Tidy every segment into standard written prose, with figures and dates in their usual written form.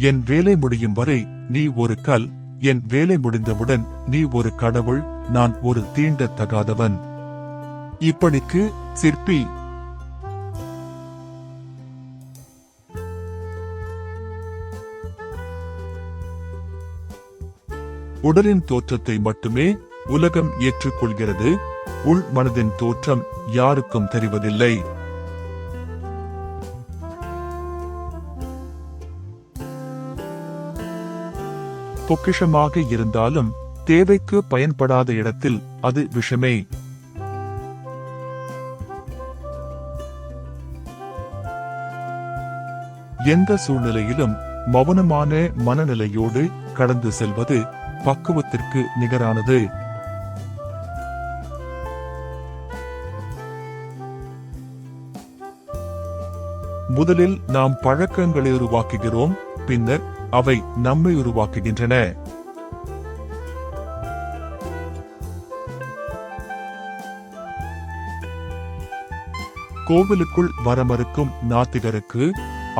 என் வேலை முடியும் வரை நீ ஒரு கல், என் வேலை முடிந்தவுடன் நீ ஒரு கடவுள், நான் ஒரு தீண்டத்தகாதவன். இப்படிக்கு சிற்பி. உடலின் தோற்றத்தை மட்டுமே உலகம் ஏற்றுக்கொள்கிறது. உள் மனதின் தோற்றம் யாருக்கும் தெரிவதில்லை. பொக்கிஷமாக இருந்தாலும் தேவைக்கு பயன்படாத இடத்தில் அது விஷமே. எந்த சூழ்நிலையிலும் மௌனமான மனநிலையோடு கடந்து செல்வது பக்குவத்திற்கு நிகரானது. முதலில் நாம் பழக்கங்களை உருவாக்குகிறோம், பின்னர் அவை நம்மை உருவாக்குகின்றன. கோவிலுக்குள் வர மறுக்கும் நாத்திகருக்கு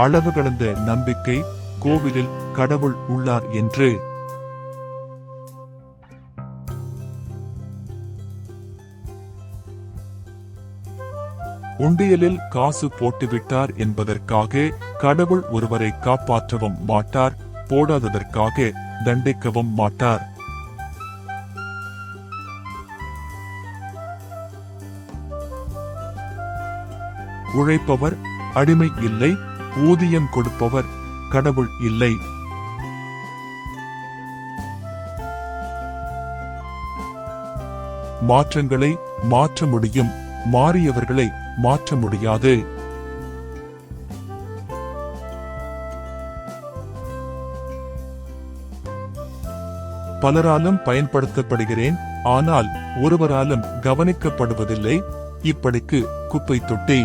அளவு கடந்த நம்பிக்கை கோவிலில் கடவுள் உள்ளார் என்று. உண்டியலில் காசு போட்டுவிட்டார் என்பதற்காக கடவுள் ஒருவரை காப்பாற்றவும் மாட்டார், போடாததற்காக தண்டிக்கவும் மாட்டார். உழைப்பவர் அடிமை இல்லை, ஊதியம் கொடுப்பவர் கடவுள் இல்லை. மாற்றங்களை மாற்ற முடியும், மாறியவர்களை மாற்ற முடியாது. பலராலும் பயன்படுத்தப்படுகிறேன், ஆனால் ஒருவராலும் கவனிக்கப்படுவதில்லை. இப்படிக்கு குப்பை தொட்டி.